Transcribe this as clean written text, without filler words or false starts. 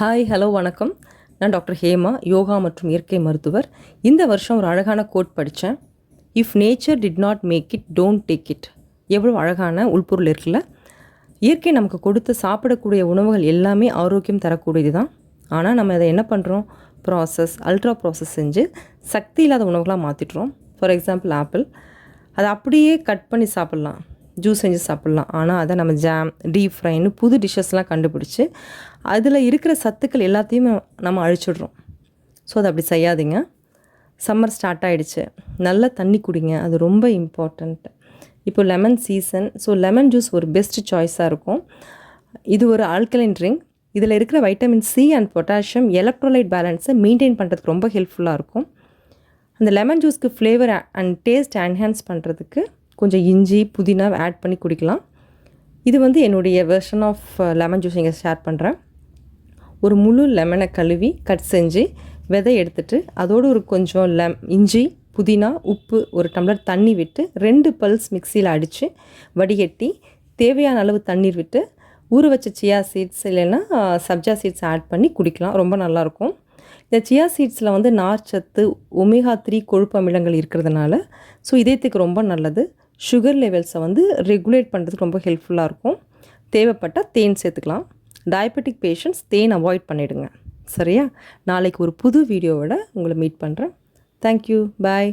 Hi hello வணக்கம். நான் doctor Hema, yoga மற்றும் இயற்கை மருத்துவர். இந்த வருஷம் ஒரு அழகான கோட் படித்தேன். If nature did not make it don't take it. எவ்வளோ அழகான உள்பொருள் இருக்குல்ல. இயற்கை நமக்கு கொடுத்து சாப்பிடக்கூடிய உணவுகள் எல்லாமே ஆரோக்கியம் தரக்கூடியது தான். ஆனால் நம்ம அதை என்ன பண்ணுறோம், அல்ட்ரா ப்ராசஸ் செஞ்சு சக்தி இல்லாத உணவுகளாக மாற்றிட்டுறோம். ஃபார் எக்ஸாம்பிள் ஆப்பிள், அதை அப்படியே கட் பண்ணி சாப்பிட்லாம், ஜூஸ் செஞ்சு சாப்பிட்லாம். ஆனால் அதை நம்ம ஜாம், டீப் ஃப்ரைன்னு புது டிஷ்ஷஸ்லாம் கண்டுபிடிச்சி அதில் இருக்கிற சத்துக்கள் எல்லாத்தையும் நம்ம அழிச்சிடுறோம். ஸோ அதை அப்படி செய்யாதீங்க. சம்மர் ஸ்டார்ட் ஆகிடுச்சு, நல்ல தண்ணி குடிங்க, அது ரொம்ப இம்பார்ட்டண்ட். இப்போ lemon season, so lemon juice ஒரு பெஸ்ட் சாய்ஸாக இருக்கும். இது ஒரு ஆல்கலைன் ட்ரிங்க். இதில் இருக்கிற vitamin C and potassium electrolyte பேலன்ஸை மெயின்டைன் பண்ணுறதுக்கு ரொம்ப ஹெல்ப்ஃபுல்லாக இருக்கும். அந்த லெமன் ஜூஸ்க்கு ஃப்ளேவர் அண்ட் டேஸ்ட் என்ஹான்ஸ் பண்ணுறதுக்கு கொஞ்சம் இஞ்சி, புதினா ஆட் பண்ணி குடிக்கலாம். இது என்னுடைய வெர்ஷன் ஆஃப் லெமன் ஜூஸ் இங்கே ஷேர் பண்ணுறேன். ஒரு முழு லெமனை கழுவி கட் செஞ்சு விதை எடுத்துகிட்டு அதோடு ஒரு கொஞ்சம் இஞ்சி, புதினா, உப்பு, ஒரு டம்ளர் தண்ணி விட்டு 2 பல்ஸ் மிக்சியில் அடித்து வடிகட்டி தேவையான அளவு தண்ணீர் விட்டு ஊற வச்ச சியா சீட்ஸ் இல்லைன்னா சப்ஜா சீட்ஸ் ஆட் பண்ணி குடிக்கலாம். ரொம்ப நல்லாயிருக்கும். இந்த சியா சீட்ஸில் நார்ச்சத்து, ஒமேகா 3 கொழுப்பு அமிலங்கள் இருக்கிறதுனால ஸோ இதயத்துக்கு ரொம்ப நல்லது. சுகர் லெவல்ஸை ரெகுலேட் பண்ணுறதுக்கு ரொம்ப ஹெல்ப்ஃபுல்லாக இருக்கும். தேவைப்பட்டால் தேன் சேர்த்துக்கலாம். டயபெட்டிக் பேஷண்ட்ஸ் தேன் அவாய்ட் பண்ணிவிடுங்க. சரியா? நாளைக்கு ஒரு புது வீடியோவோட உங்களை மீட் பண்ணுறேன். தேங்க்யூ, பாய்.